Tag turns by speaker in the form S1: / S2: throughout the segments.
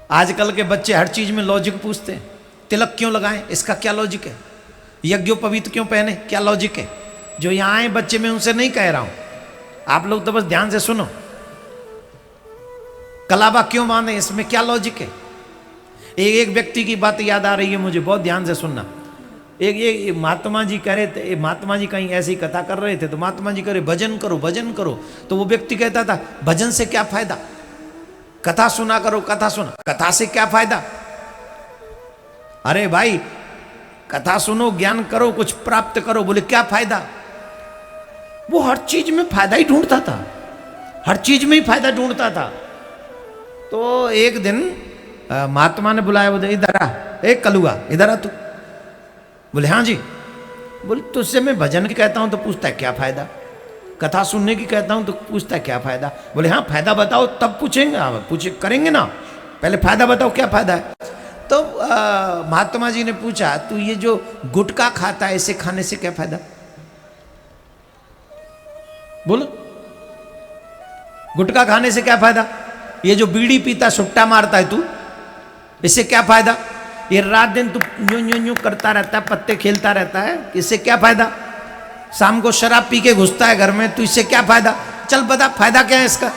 S1: आजकल के बच्चे हर चीज में लॉजिक पूछते हैं। तिलक क्यों लगाएं, इसका क्या लॉजिक है? यज्ञोपवीत क्यों पहने, क्या लॉजिक है? जो यहाँ आए बच्चे, मैं उनसे नहीं कह रहा हूं, आप लोग तो बस ध्यान से सुनो। कलावा क्यों बांधे, इसमें क्या लॉजिक है? एक व्यक्ति की बात याद आ रही है मुझे, बहुत ध्यान से सुनना। एक महात्मा जी कह रहे थे, महात्मा जी कहीं ऐसी कथा कर रहे थे, तो महात्मा जी कह रहे भजन करो भजन करो। तो वो व्यक्ति कहता था भजन से क्या फायदा, कथा सुना करो, कथा सुना, कथा से क्या फायदा? अरे भाई कथा सुनो, ज्ञान करो, कुछ प्राप्त करो। बोले क्या फायदा? वो हर चीज में फायदा ही ढूंढता था, हर चीज में ही फायदा ढूंढता था। तो एक दिन महात्मा ने बुलाया, बोले इधर आ, एक कलुआ इधर आ तू। बोले हाँ जी। बोले तुझसे मैं भजन की कहता हूं तो पूछता है क्या फायदा, कथा सुनने की कहता हूं तो पूछता है क्या फायदा। बोले हाँ फायदा बताओ तब पूछेंगे, हाँ पूछे करेंगे ना, पहले फायदा बताओ क्या फायदा है। तो महात्मा जी ने पूछा तू ये जो गुटखा खाता है इसे खाने से क्या फायदा? बोलो गुटखा खाने से क्या फायदा? ये जो बीड़ी पीता सुट्टा मारता है तू, इससे क्या फायदा? ये रात दिन तू यूं यूं यूं करता रहता है, पत्ते खेलता रहता है, इससे क्या फायदा? शाम को शराब पी के घुसता है घर में, तो इससे क्या फायदा? चल बता फायदा क्या है इसका?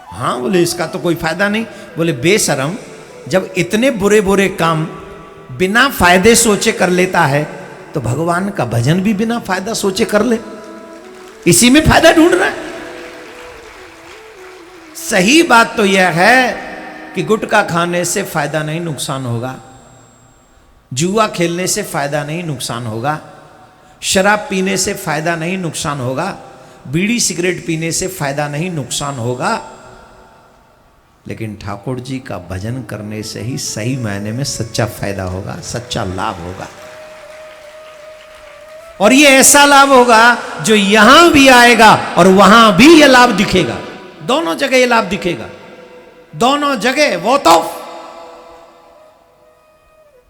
S1: हाँ बोले इसका तो कोई फायदा नहीं। बोले बेशरम, जब इतने बुरे बुरे काम बिना फायदे सोचे कर लेता है तो भगवान का भजन भी बिना फायदा सोचे कर ले, इसी में फायदा ढूंढ रहा है। सही बात तो यह है कि गुटखा खाने से फायदा नहीं नुकसान होगा, जुआ खेलने से फायदा नहीं नुकसान होगा, शराब पीने से फायदा नहीं नुकसान होगा, बीड़ी सिगरेट पीने से फायदा नहीं नुकसान होगा, लेकिन ठाकुर जी का भजन करने से ही सही मायने में सच्चा फायदा होगा, सच्चा लाभ होगा। और ये ऐसा लाभ होगा जो यहां भी आएगा और वहां भी ये लाभ दिखेगा, दोनों जगह ये लाभ दिखेगा, दोनों जगह। वो तो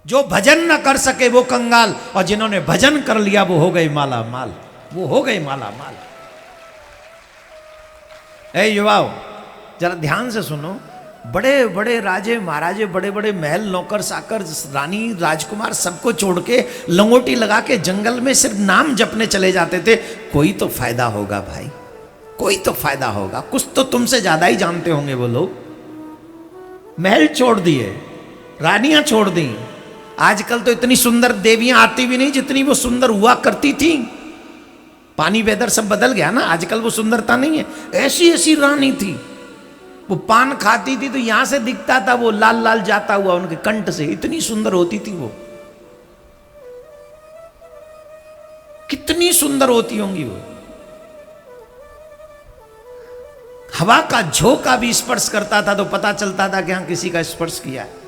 S1: जो भजन न कर सके वो कंगाल, और जिन्होंने भजन कर लिया वो हो गए माला माल, वो हो गए माला माल। ए युवाओं जरा ध्यान से सुनो, बड़े बड़े राजे महाराजे, बड़े बड़े महल, नौकर साकर, रानी राजकुमार सबको छोड़ के लंगोटी लगा के जंगल में सिर्फ नाम जपने चले जाते थे। कोई तो फायदा होगा भाई, कोई तो फायदा होगा, कुछ तो तुमसे ज्यादा ही जानते होंगे वो लोग। महल छोड़ दिए, रानियां छोड़ दी, आजकल तो इतनी सुंदर देवियां आती भी नहीं जितनी वो सुंदर हुआ करती थी। पानी वेदर सब बदल गया ना, आजकल वो सुंदरता नहीं है। ऐसी ऐसी रानी थी, वो पान खाती थी तो यहां से दिखता था वो लाल लाल जाता हुआ उनके कंठ से, इतनी सुंदर होती थी वो। कितनी सुंदर होती होंगी वो। हवा का झोंका भी स्पर्श करता था तो पता चलता था कि हाँ किसी का स्पर्श किया है।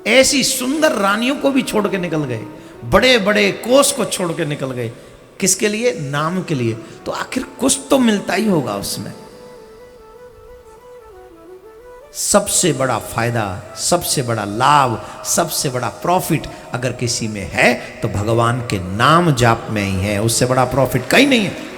S1: ऐसी सुंदर रानियों को भी छोड़ के निकल गए, बड़े बड़े कोष को छोड़ के निकल गए, किसके लिए? नाम के लिए। तो आखिर कुछ तो मिलता ही होगा उसमें। सबसे बड़ा फायदा, सबसे बड़ा लाभ, सबसे बड़ा प्रॉफिट अगर किसी में है तो भगवान के नाम जाप में ही है, उससे बड़ा प्रॉफिट कहीं नहीं है।